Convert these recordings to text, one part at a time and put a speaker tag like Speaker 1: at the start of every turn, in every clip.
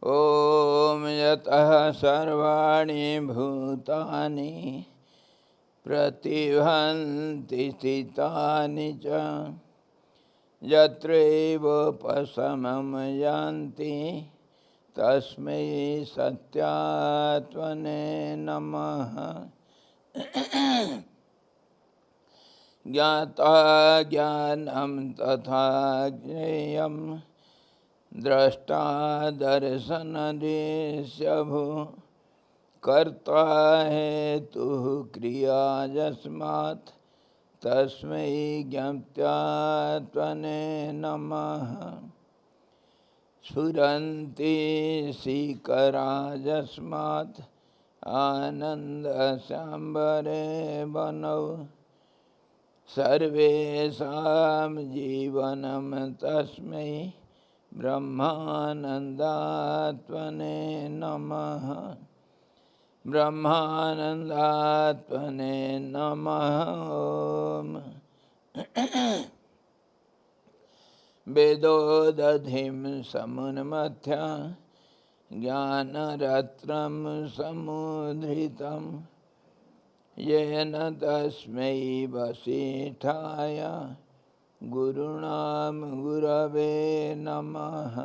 Speaker 1: ॐ यतः सर्वाणि भूतानि प्रतिभान्ति स्थितानि च यत्रैवोपशमं यान्ति तस्मै सत्यात्मने नमः। ज्ञाता ज्ञानं तथा ज्ञेयं द्रष्टा दर्शनदृश्यभू कर्ता हेतुः क्रिया यस्मात् तस्मै ज्ञात्वात्मने नमः। स्फुरन्ति शिखरा यस्मात् आनन्दसाम्बरे वनौ सर्वेषां जीवनं तस्मै ब्रह्मानन्दात्मने नमः। ब्रह्मानन्दात्मने नमः। ॐ वेदोदधिं समुन्मथ्य ज्ञानरत्नं समुद्धृतं येन तस्मै वसिष्ठाय गुरुणां गुरवे नमः।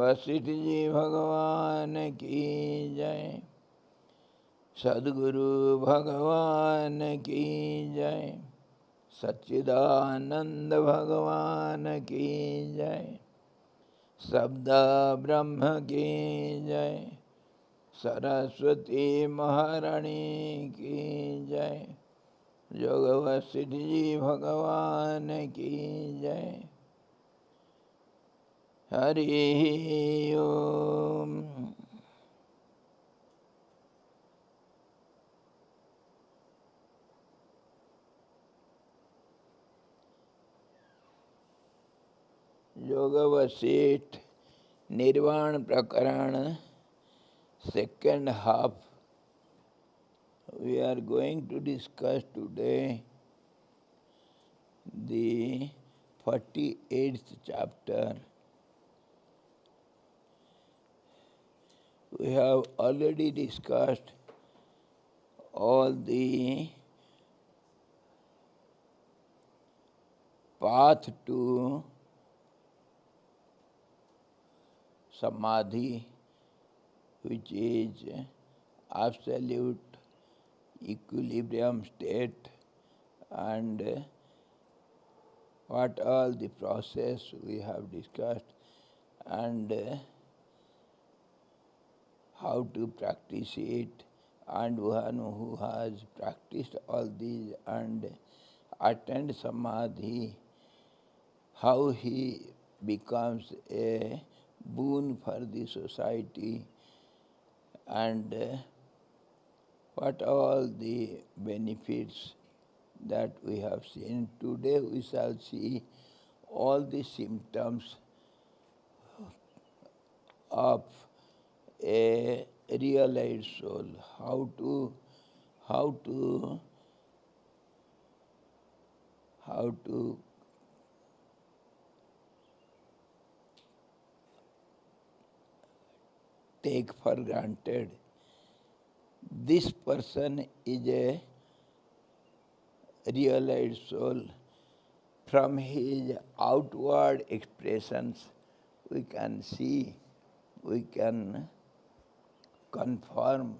Speaker 1: वशिष्ठ जी भगवान की जय। सद्गुरु भगवान की जय। सच्चिदानंद भगवान की जय। शब्द ब्रह्म की जय। सरस्वती महारानी की जय। योग वशिष्ठ जी भगवान की जय। हरि ओम। योग वशिष्ठ निर्वाण प्रकरण second half. We are going to discuss today the 48th chapter. We have already discussed all the path to samadhi, which is absolute equilibrium state, and what all the process we have discussed, and how to practice it, and one who has practiced all these and attained samadhi, how he becomes a boon for the society, and what all the benefits that we have seen. Today we shall see all the symptoms of a realized soul, how to take for granted this person is a realized soul. From his outward expressions we can see, we can confirm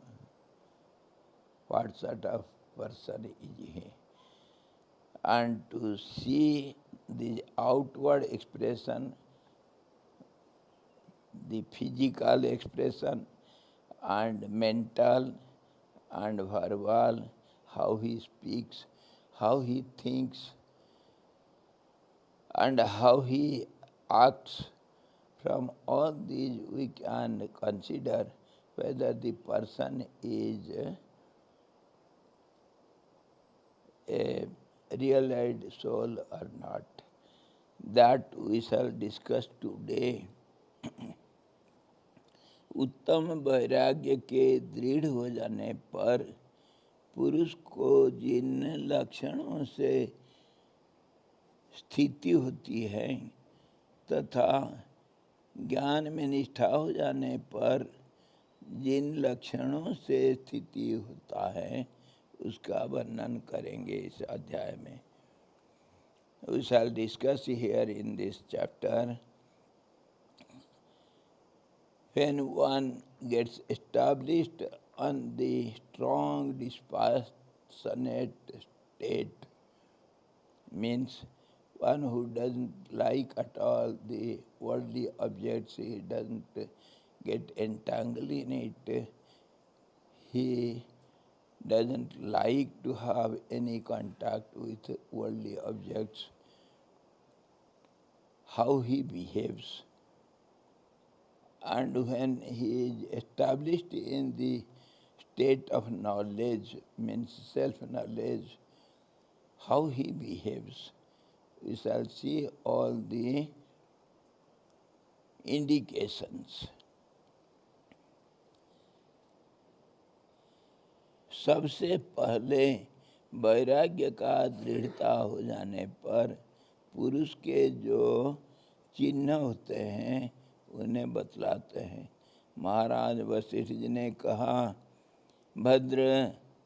Speaker 1: what sort of person is he. And to see the outward expression, the physical expression and mental and verbal, how he speaks, how he thinks, and how he acts, from all these we can consider whether the person is a realized soul or not. That we shall discuss today. उत्तम वैराग्य के दृढ़ हो जाने पर पुरुष को जिन लक्षणों से स्थिति होती है तथा ज्ञान में निष्ठा हो जाने पर जिन लक्षणों से स्थिति होता है उसका वर्णन करेंगे इस अध्याय में. We shall discuss here in this chapter. When one gets established on the strong dispassionate state, means one who doesn't like at all the worldly objects, he doesn't get entangled in it, he doesn't like to have any contact with worldly objects, how he behaves. And when he is established in the state of knowledge, means self-knowledge, how he behaves. We shall see all the indications. सबसे पहले वैराग्य का दृढ़ता हो जाने पर पुरुष के जो चिन्ह होते हैं उन्हें बतलाते हैं. महाराज वशिष्ठ जी ने कहा, भद्र,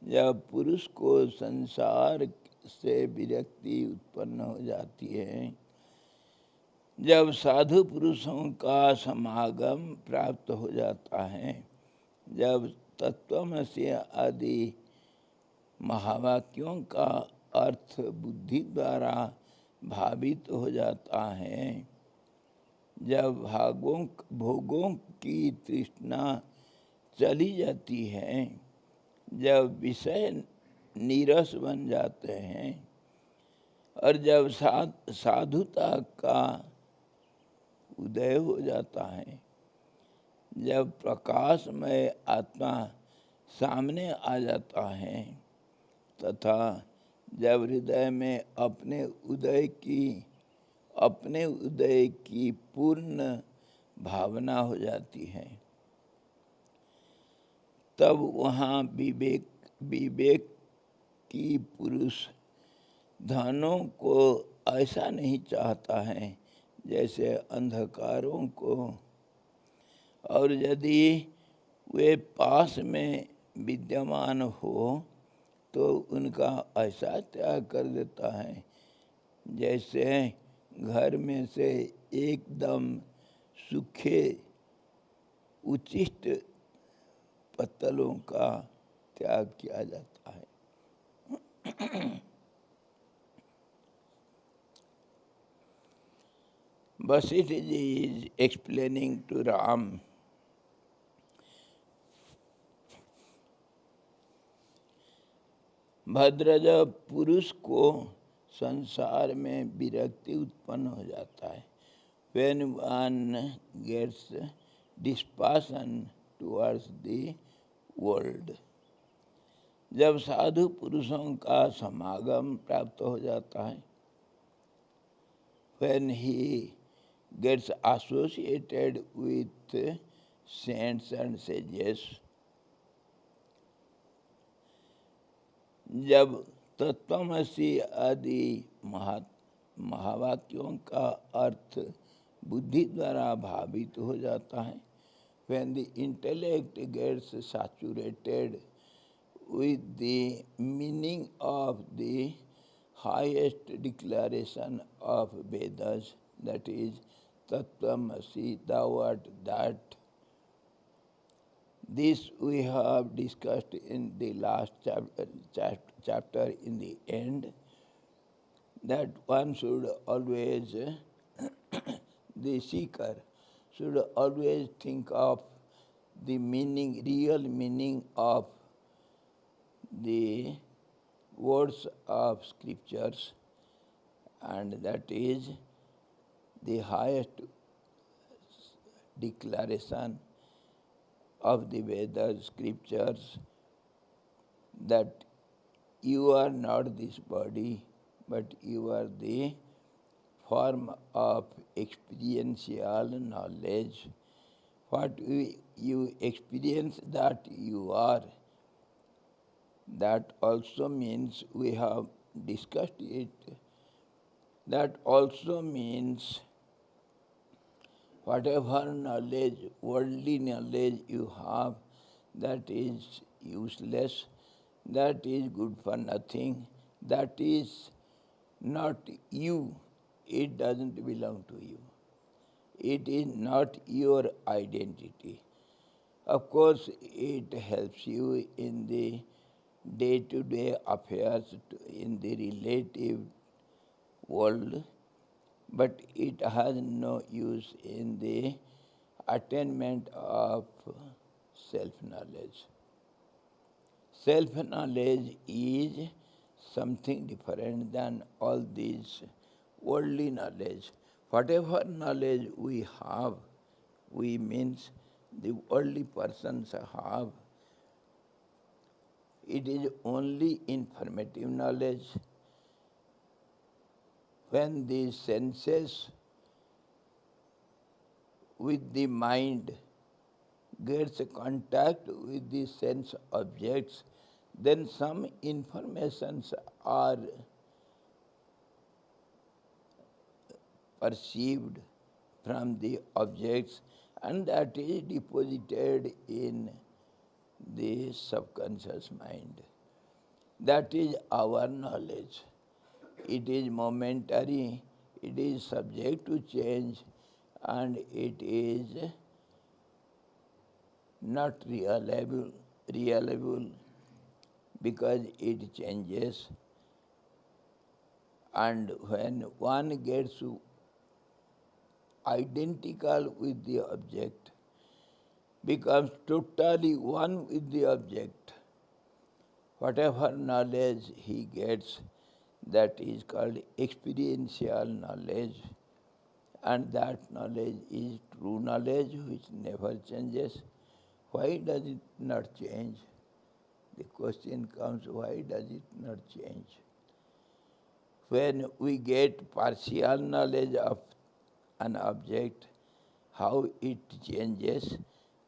Speaker 1: जब पुरुष को संसार से विरक्ति उत्पन्न हो जाती है, जब साधु पुरुषों का समागम प्राप्त हो जाता है, जब तत्वमसि आदि महावाक्यों का अर्थ बुद्धि द्वारा भावित हो जाता है, जब भोगों की तृष्णा चली जाती है, जब विषय नीरस बन जाते हैं और जब साधुता का उदय हो जाता है, जब प्रकाशमय आत्मा सामने आ जाता है तथा जब हृदय में अपने उदय की पूर्ण भावना हो जाती है, तब वहाँ विवेक की पुरुष धनों को ऐसा नहीं चाहता है जैसे अंधकारों को, और यदि वे पास में विद्यमान हो तो उनका ऐसा त्याग कर देता है जैसे घर में से एकदम सूखे उच्छिष्ट पत्तलों का त्याग किया जाता है. Vasishta ji is explaining to Ram भद्र, जब पुरुष को संसार में विरक्ति उत्पन्न हो जाता है, when one gets dispassion towards the world, जब साधु पुरुषों का समागम प्राप्त हो जाता है, when he gets associated with saints and sages, जब तत्वमसि आदि महावाक्यों का अर्थ बुद्धि द्वारा भावित हो जाता है, when the intellect gets saturated with the meaning of the highest declaration of Vedas, that is Tattvamasi, thou art that. This we have discussed in the last chapter in the end, that one should always, the seeker should always think of the meaning, real meaning of the words of scriptures, and that is the highest declaration of the Vedas scriptures, that you are not this body, but you are the form of experiential knowledge. What you experience that you are, that also means, we have discussed it, that also means Whatever knowledge, worldly knowledge you have, that is useless, that is good for nothing, that is not you, it doesn't belong to you. It is not your identity. Of course, it helps you in the day-to-day affairs in the relative world, but it has no use in the attainment of self-knowledge. Self-knowledge is something different than all these worldly knowledge. Whatever knowledge we have, we means the worldly persons have, it is only informative knowledge. When the senses with the mind gets contact with the sense objects, then some informations are perceived from the objects, and that is deposited in the subconscious mind. That is our knowledge. It is momentary, it is subject to change, and it is not reliable because it changes. And when one gets identical with the object, becomes totally one with the object, whatever knowledge he gets, that is called experiential knowledge, and that knowledge is true knowledge which never changes. Why does it not change? The question comes, why does it not change? When we get partial knowledge of an object, how it changes,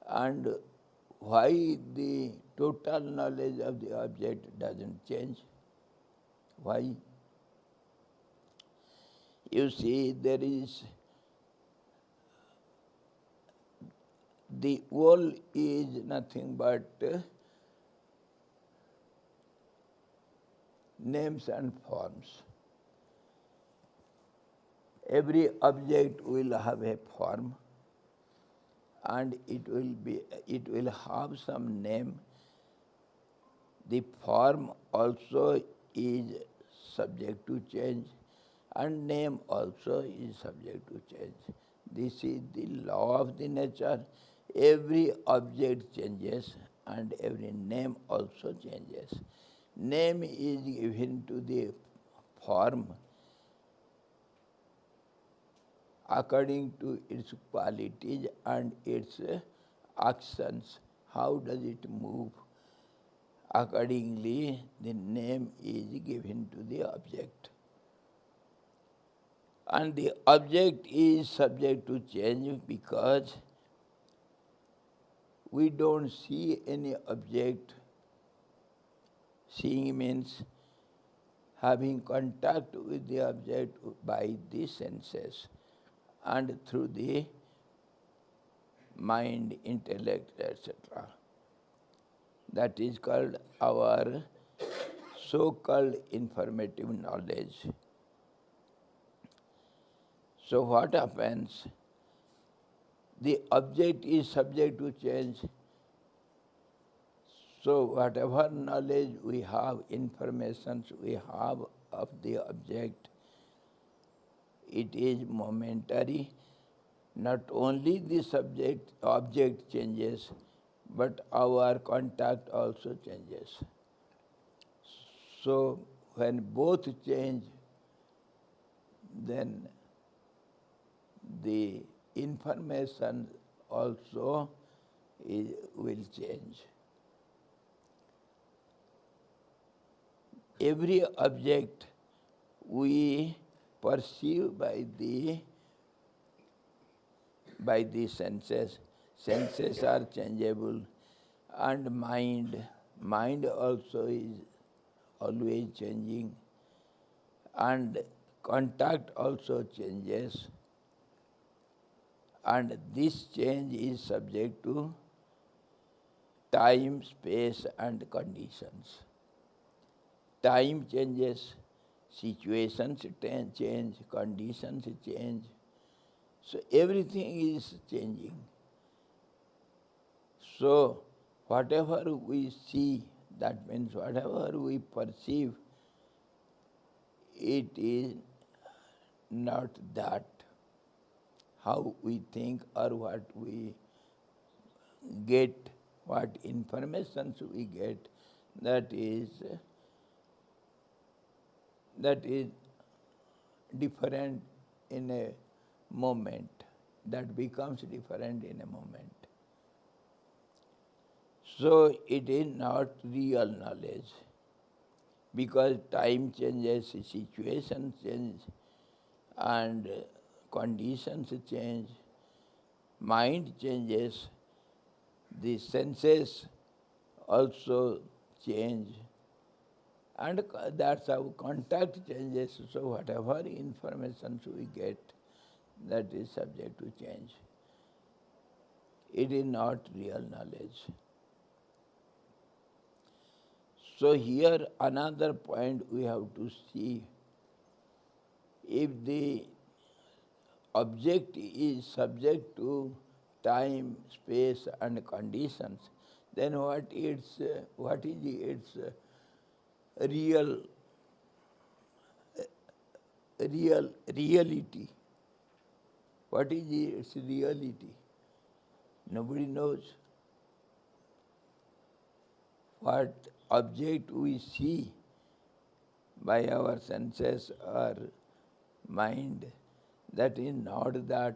Speaker 1: and why the total knowledge of the object doesn't change? Why? You see, there is, the world is nothing but names and forms. Every object will have a form, and it will have some name. The form also is subject to change, and name also is subject to change. This is the law of the nature. Every object changes, and every name also changes. Name is given to the form according to its qualities and its actions. How does it move? Accordingly, the name is given to the object. And the object is subject to change because we don't see any object. Seeing means having contact with the object by the senses and through the mind, intellect, etc. That is called our so-called informative knowledge. So what happens? The object is subject to change. So whatever knowledge we have, information we have of the object, it is momentary. Not only the object changes, but our contact also changes. So when both change, then the information also will change. Every object we perceive by the senses. Senses are changeable, and mind also is always changing, and contact also changes, and this change is subject to time, space and conditions. Time changes, situations change, conditions change. So everything is changing. So whatever we see, that means whatever we perceive, it is not that. How we think or what we get, what information we get, that is different in a moment. That becomes different in a moment. So it is not real knowledge, because time changes, situations change, and conditions change, mind changes, the senses also change, and that's how contact changes. So whatever information we get, that is subject to change. It is not real knowledge. So here another point we have to see, if the object is subject to time, space and conditions, then what is its reality? What is its reality? Nobody knows. What object we see by our senses or mind, that is not that.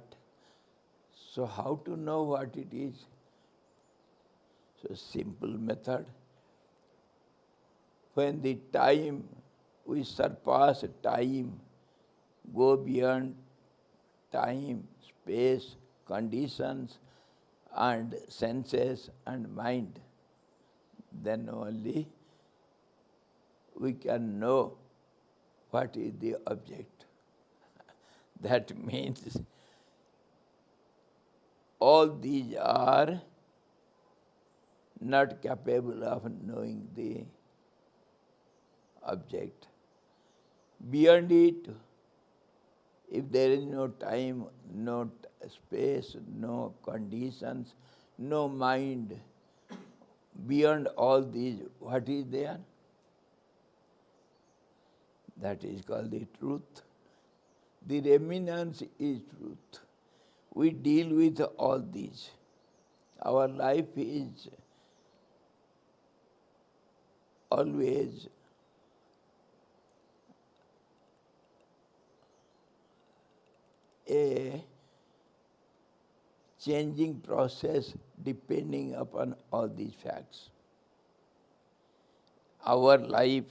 Speaker 1: So how to know what it is? So simple method. When the time, we surpass time, go beyond time, space, conditions and senses and mind, then only we can know what is the object. That means all these are not capable of knowing the object. Beyond it, if there is no time, no space, no conditions, no mind, beyond all these, what is there? That is called the truth. The remnants is truth. We deal with all these. Our life is always a changing process depending upon all these facts. Our life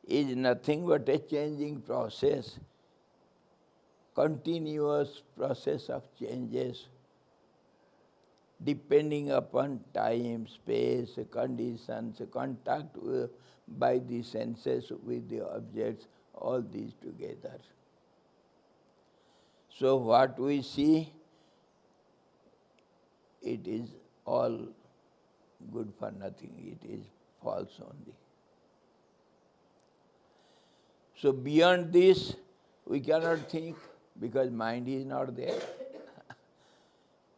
Speaker 1: is nothing but a changing process, continuous process of changes depending upon time, space, conditions, contact by the senses with the objects, all these together. So what we see, it is all good for nothing, it is false only. So beyond this, we cannot think, because mind is not there.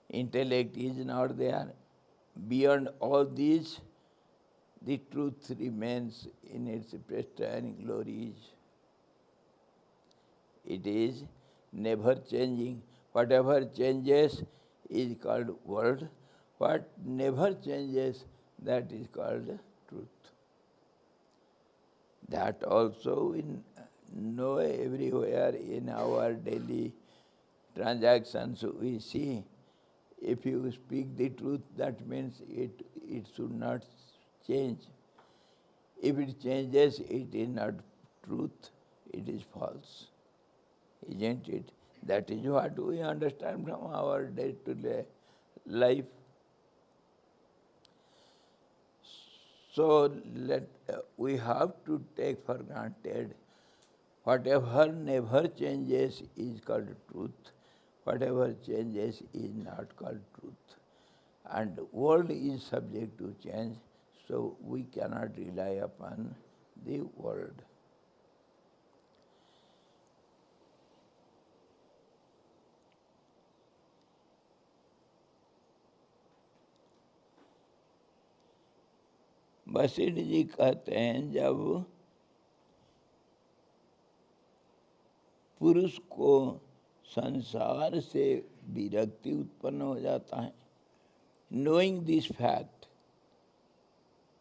Speaker 1: Intellect is not there. Beyond all these, the truth remains in its pristine glories. It is never changing. Whatever changes is called world. What never changes, that is called truth. That also we know everywhere in our daily transactions we see. If you speak the truth, that means it should not change. If it changes, it is not truth, it is false. Isn't it? That is what we understand from our day-to-day life. So we have to take for granted whatever never changes is called truth. whatever changes is not called truth. And world is subject to change, so we cannot rely upon the world. Vashishtha ji कहते हैं जब पुरुष को संसार से विरक्ति उत्पन्न हो जाता है, knowing this fact,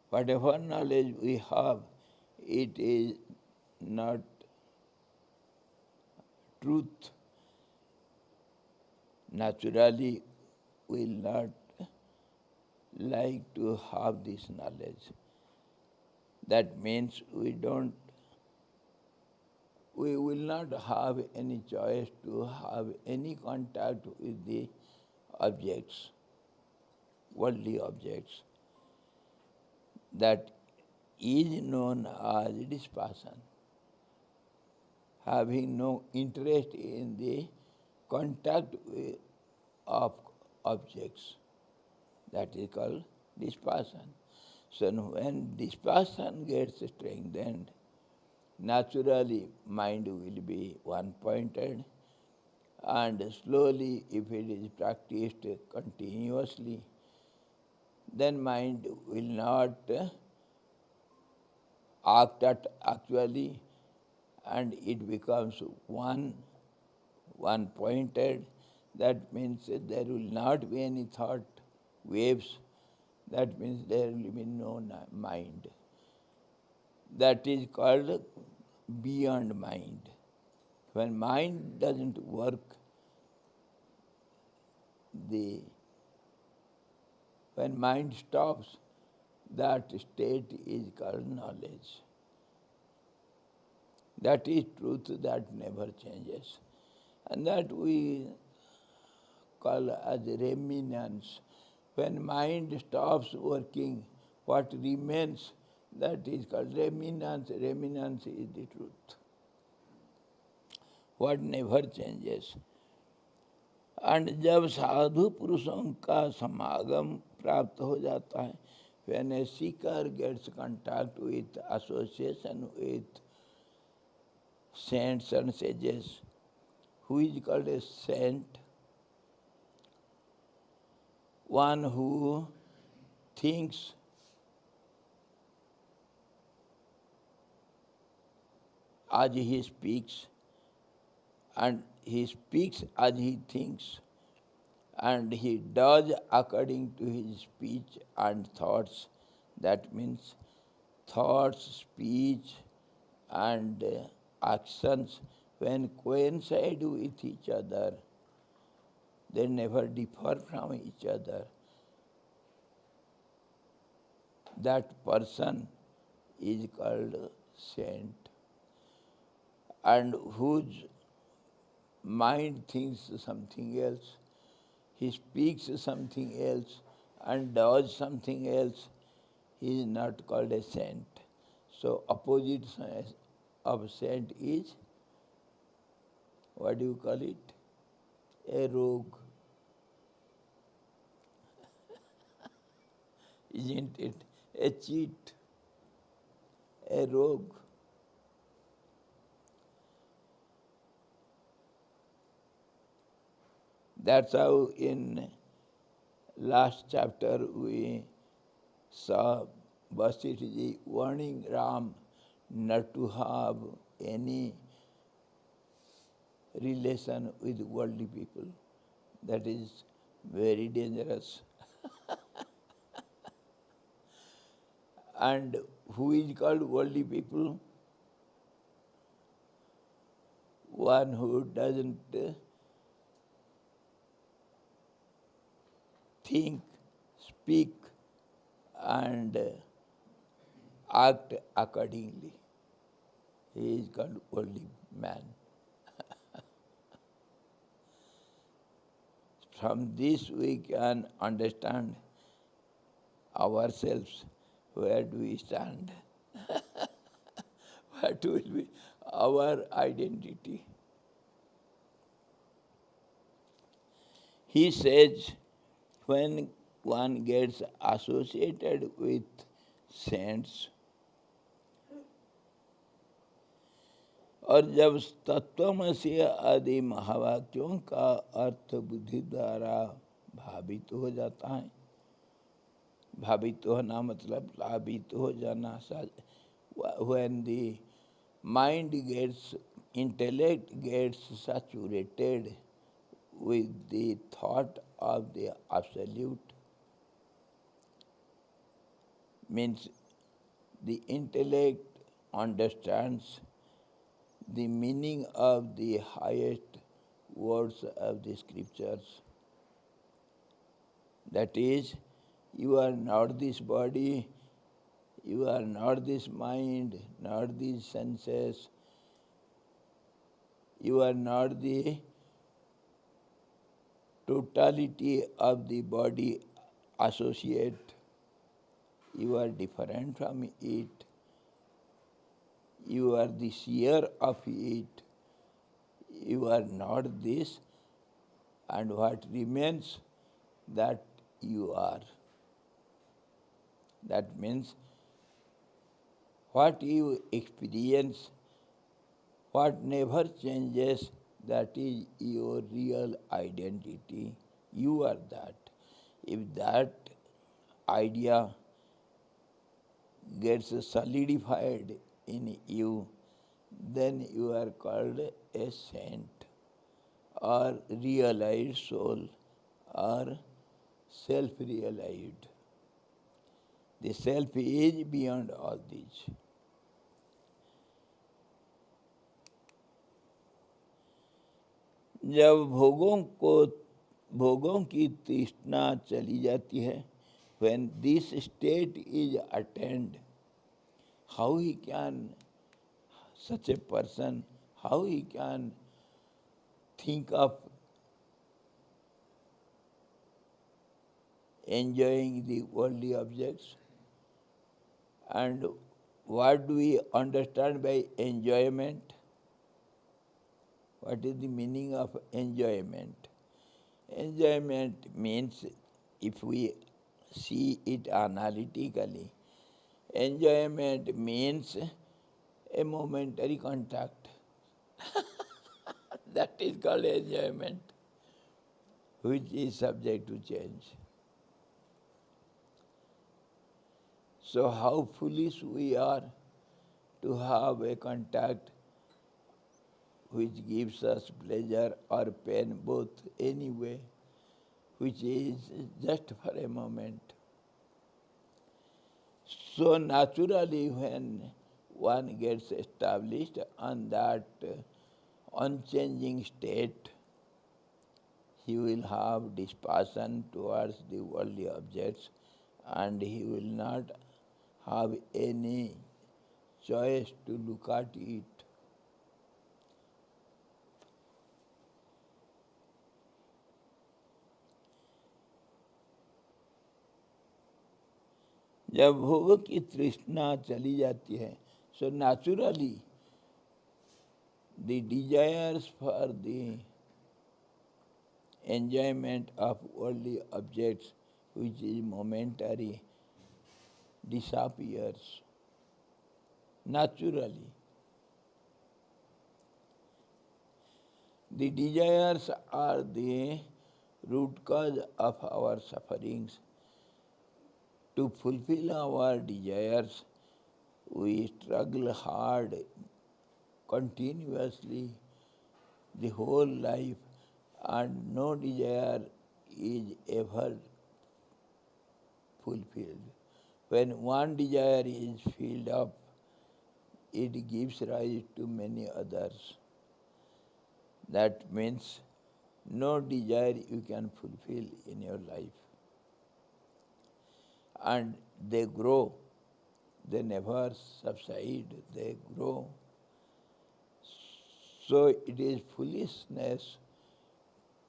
Speaker 1: whatever knowledge we have, it is not truth. Naturally, we will not like to have this knowledge. That means we will not have any choice to have any contact with the objects, worldly objects. That is known as dispassion. Having no interest in the contact of objects. That is called dispassion. So when dispassion gets strengthened, naturally mind will be one-pointed, and slowly, if it is practiced continuously, then mind will not act actually, and it becomes one-pointed. That means there will not be any thought waves. That means there will be no mind. That is called beyond mind. When mind doesn't work, when mind stops, that state is called knowledge. That is truth that never changes. And that we call as remnants. When mind stops working, what remains, that is called remnants. Remnants is the truth. What never changes. And जब साधु पुरुषों का समागम प्राप्त हो जाता है, when a seeker gets contact with, association with saints and sages, who is called a saint? One who thinks as he speaks, and he speaks as he thinks, and he does according to his speech and thoughts. That means thoughts, speech, and actions, when coincide with each other, they never differ from each other. That person is called saint. And whose mind thinks something else, he speaks something else, and does something else, he is not called a saint. So opposite of saint is, what do you call it? A rogue. Isn't it? A cheat, a rogue. That's how in last chapter we saw Vasishta ji warning Ram not to have any relation with worldly people. That is very dangerous. And who is called worldly people? One who doesn't think, speak, and act accordingly. He is called worldly man. From this we can understand ourselves. Where do we stand? What will be our identity? He says, when one gets associated with saints, और जब तत्वमसि आदि महावाक्यों का अर्थ बुद्धि द्वारा भावित हो जाता है, भावित होना मतलब प्लावित हो जाना, when the mind gets, intellect gets saturated with the thought of the absolute, means the intellect understands the meaning of the highest words of the scriptures. That is, you are not this body, you are not this mind, not these senses, you are not the totality of the body associate, you are different from it, you are the seer of it, you are not this, and what remains, that you are. That means what you experience, what never changes, that is your real identity. You are that. If that idea gets solidified in you, then you are called a saint, or realized soul, or self-realized. The self is beyond all these. जब भोगों की तृष्णा चली जाती है, when this state is attained, how he can, such a person, how he can think of enjoying the worldly objects? And what do we understand by enjoyment? What is the meaning of enjoyment? Enjoyment means, if we see it analytically, enjoyment means a momentary contact. That is called enjoyment, which is subject to change. So how foolish we are to have a contact which gives us pleasure or pain, both anyway, which is just for a moment. So naturally, when one gets established on that unchanging state, he will have dispassion towards the worldly objects, and he will not have any choice to look at it. जब भोग की तृष्णा चली जाती है, so naturally the desires for the enjoyment of worldly objects, which is momentary, disappears naturally. The desires are the root cause of our sufferings. To fulfill our desires, we struggle hard, continuously, the whole life, and no desire is ever fulfilled. When one desire is filled up, it gives rise to many others. That means no desire you can fulfill in your life. And they grow, they never subside, they grow. So it is foolishness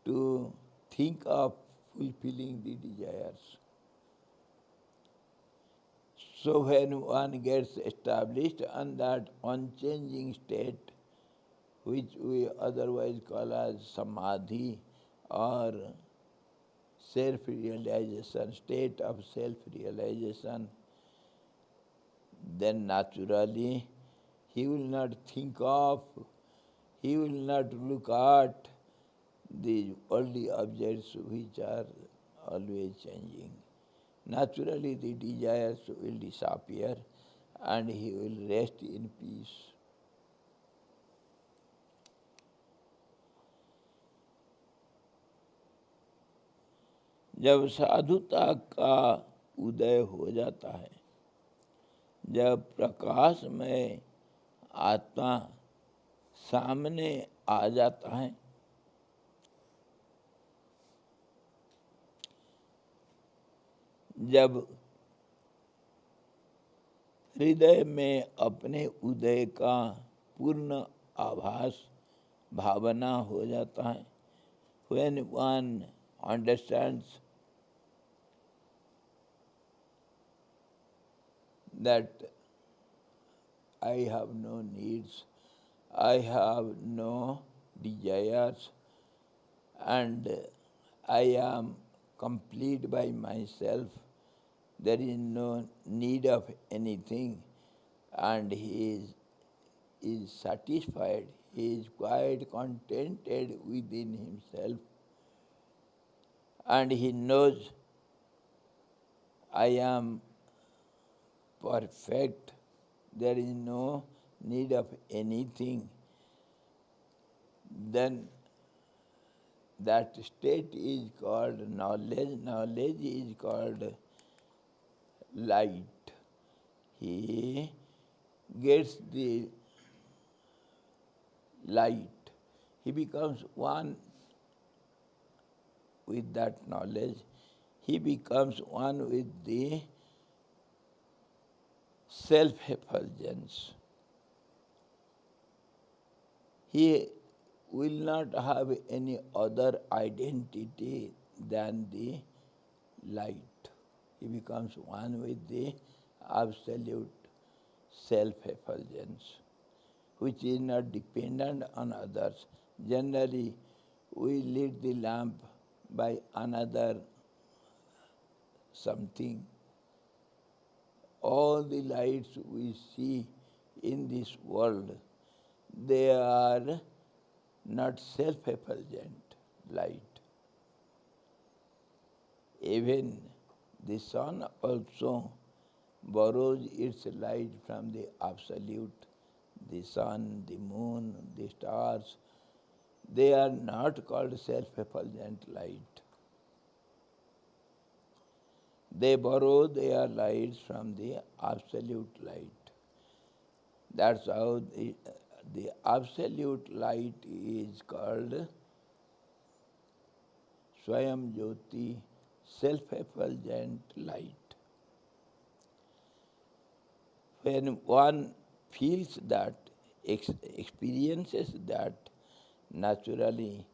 Speaker 1: to think of fulfilling the desires. So when one gets established on that unchanging state, which we otherwise call as samadhi or self-realization, state of self-realization, then naturally he will not think of, he will not look at the worldly objects which are always changing. Naturally the desires will disappear and he will rest in peace. जब साधुता का उदय हो जाता है, जब प्रकाश में आत्मा सामने आ जाता है, जब हृदय में अपने उदय का पूर्ण आभास भावना हो जाता है, when one understands that I have no needs, I have no desires, and I am complete by myself, there is no need of anything, and he is satisfied, he is quite contented within himself, and he knows I am perfect, there is no need of anything, then that state is called knowledge. Knowledge is called light. He gets the light. He becomes one with that knowledge. He becomes one with the self-effulgence. He will not have any other identity than the light. He becomes one with the absolute self-effulgence, which is not dependent on others. Generally, we lit the lamp by another something. All the lights we see in this world, they are not self-effulgent light. Even the sun also borrows its light from the absolute. The sun, the moon, the stars, they are not called self-effulgent light. They borrow their lights from the absolute light. That's how the absolute light is called Swayam Jyoti, self-effulgent light. When one feels that, experiences that, naturally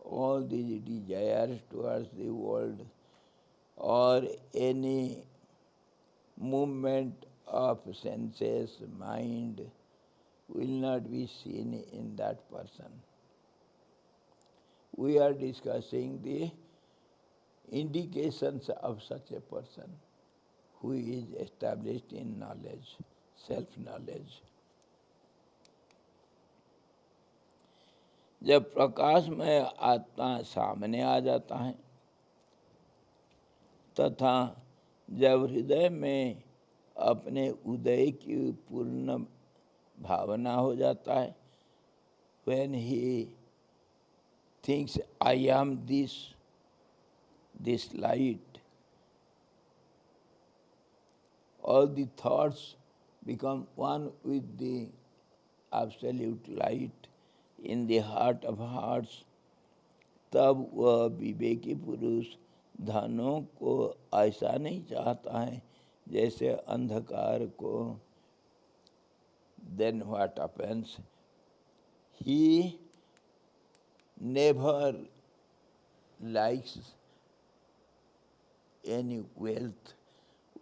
Speaker 1: all the desires towards the world or any movement of senses, mind, will not be seen in that person. We are discussing the indications of such a person who is established in knowledge, self-knowledge. जब प्रकाशमय आत्मा सामने आ जाता है तथा जब हृदय में अपने उदय की पूर्ण भावना हो जाता है, when he thinks I am this light, all the thoughts become one with the absolute light in the heart of hearts, तब वह विवेकी पुरुष धनों को ऐसा नहीं चाहता है जैसे अंधकार को. Then what happens? He never likes any wealth.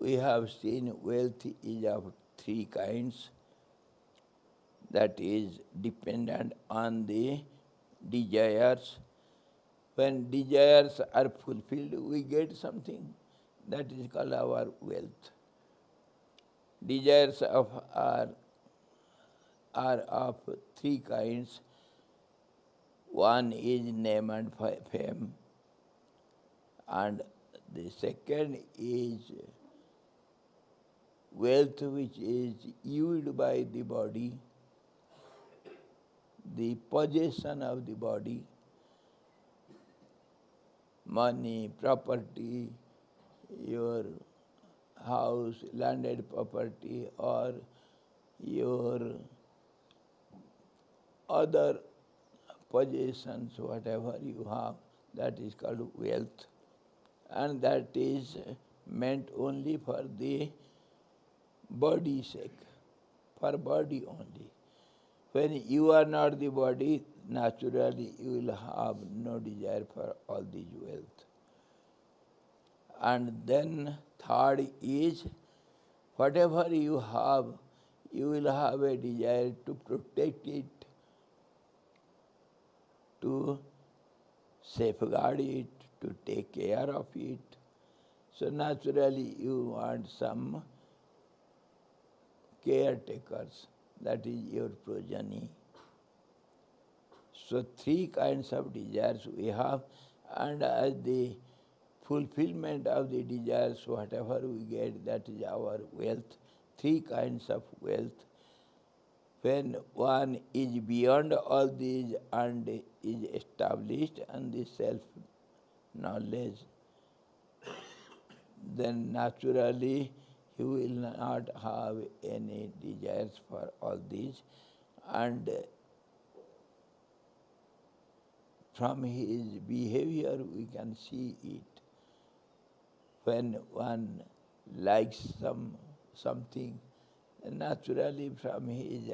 Speaker 1: We have seen wealth is of three kinds. That is dependent on the desires, When desires are fulfilled, we get something that is called our wealth. Desires are of three kinds. One is name and fame, and the second is wealth which is used by the body, the possession of the body, money, property, your house, landed property, or your other possessions, whatever you have, that is called wealth. And that is meant only for the body's sake, for body only. When you are not the body, naturally you will have no desire for all these wealth. And then third is, whatever you will have a desire to protect it, to safeguard it, to take care of it. So naturally you want some caretakers, that is your progeny. So three kinds of desires we have, and as the fulfillment of the desires, whatever we get, that is our wealth. Three kinds of wealth. When one is beyond all these and is established on the self-knowledge, then naturally he will not have any desires for all these, and from his behavior we can see it. When one likes something, naturally from his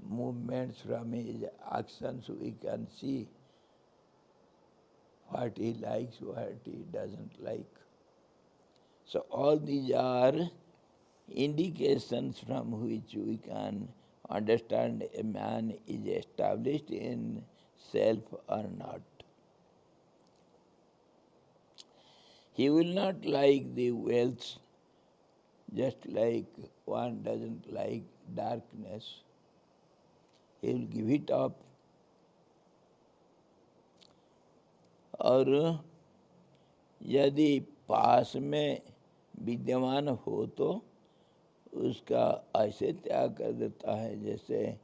Speaker 1: movements, from his actions, we can see what he likes, what he doesn't like. So all these are indications from which we can understand a man is established in self or not. He will not like the wealth, just like one doesn't like darkness. He will give it up. और यदि पास में विद्यमान हो तो उसका ऐसे त्याग कर देता है जैसे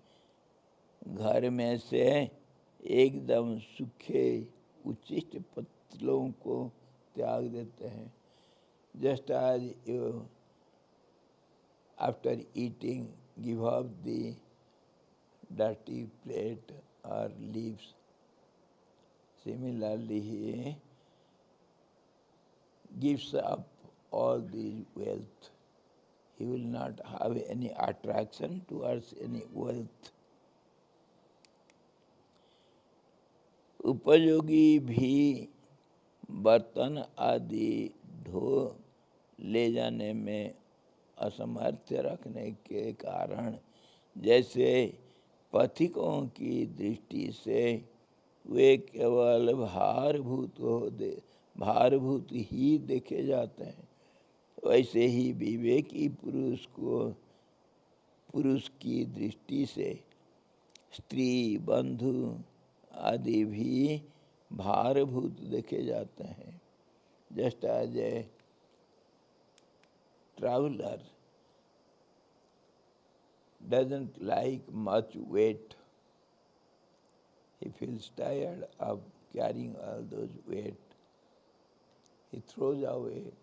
Speaker 1: घर में से एकदम सूखे उच्छिष्ट पत्तलों को त्याग देते हैं. Just as you, after eating, give up the dirty plate or leaves, similarly he gives up all the wealth. He will not have any attraction towards any wealth. उपयोगी भी बर्तन आदि ढो ले जाने में असमर्थ रखने के कारण, जैसे पथिकों की दृष्टि से वे केवल भारभूत ही देखे जाते हैं, वैसे ही विवेकी पुरुष की दृष्टि से स्त्री, बंधु आदि भी भारभूत देखे जाते हैं. Just as a traveler doesn't like much weight, he feels tired of carrying all those weight. He throws away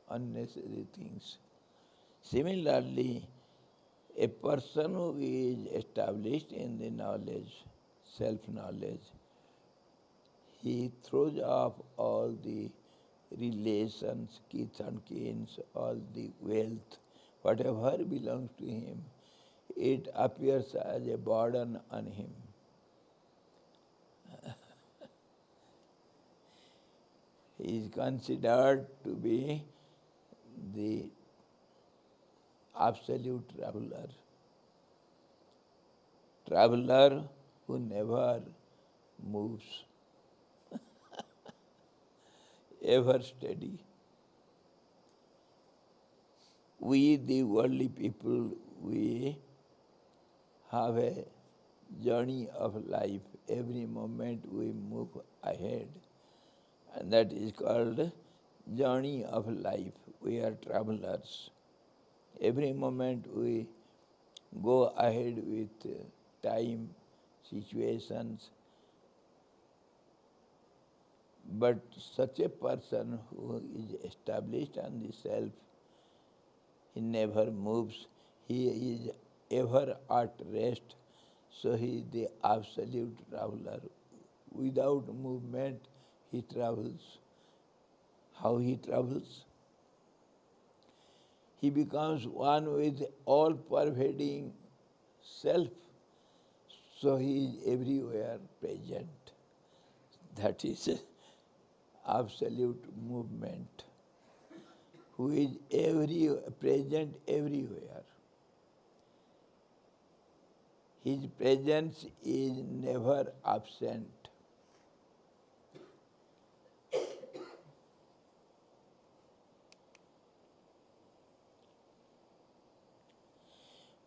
Speaker 1: unnecessary things. Similarly, a person who is established in the knowledge, self-knowledge, he throws off all the relations, kith and kins, all the wealth, whatever belongs to him, it appears as a burden on him. He is considered to be the absolute traveler who never moves. ever steady. We, the worldly people, we have a journey of life. Every moment we move ahead. And that is called journey of life. We are travelers. Every moment we go ahead with time, situations. But such a person who is established on the self, he never moves, he is ever at rest, so he is the absolute traveler. Without movement, he travels. How he travels? He becomes one with all pervading self, so he is everywhere present. That is absolute movement, who is present everywhere. His presence is never absent.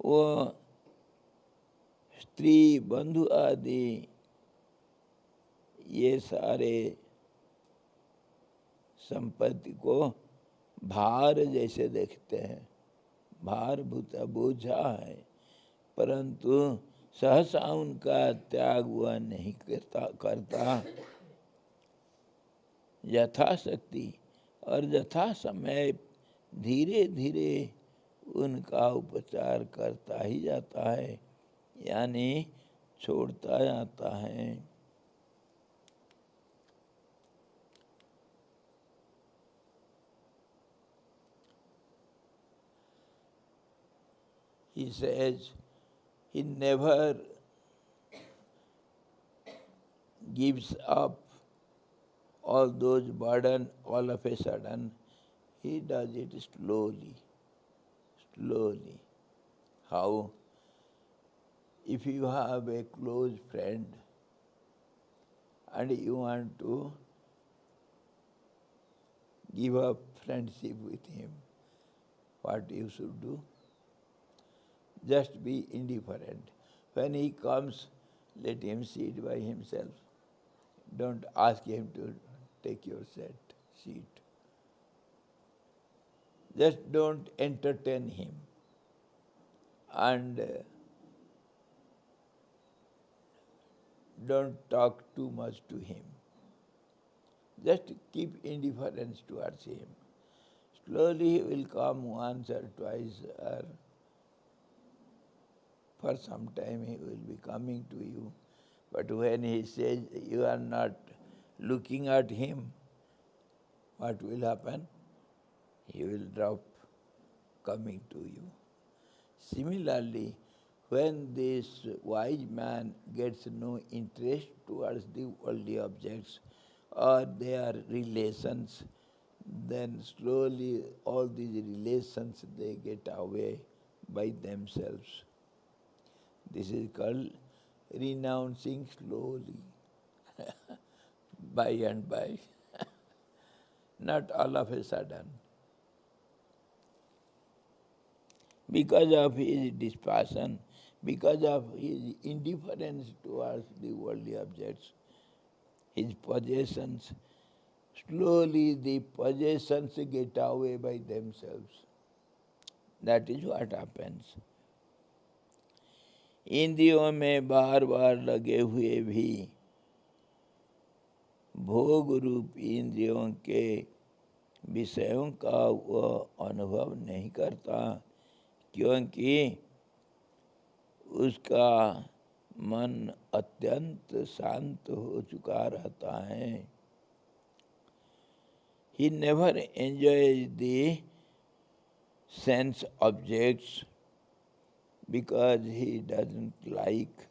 Speaker 1: वो स्त्री बंधु आदि ये सारे संपत्ति को भार जैसे देखते हैं, भार भूता बोझा है, परंतु सहसा उनका त्याग वह नहीं करता यथाशक्ति, और यथा समय धीरे धीरे उनका उपचार करता ही जाता है, यानी छोड़ता जाता है। He says he never gives up all those burdens all of a sudden. He does it slowly, slowly. How? If you have a close friend and you want to give up friendship with him, what you should do? Just be indifferent. When he comes, let him sit by himself. Don't ask him to take your seat. Just don't entertain him. And don't talk too much to him. Just keep indifference towards him. Slowly he will come once or twice, or for some time he will be coming to you. But when he says you are not looking at him, what will happen? He will drop coming to you. Similarly, when this wise man gets no interest towards the worldly objects or their relations, then slowly all these relations, they get away by themselves. This is called renouncing slowly, by and by, not all of a sudden. Because of his dispassion, because of his indifference towards the worldly objects, his possessions, slowly the possessions get away by themselves. That is what happens. इंद्रियों में बार बार लगे हुए भी भोग रूप इंद्रियों के विषयों का वह अनुभव नहीं करता, क्योंकि उसका मन अत्यंत शांत हो चुका रहता है। He never enjoys the sense objects because he doesn't like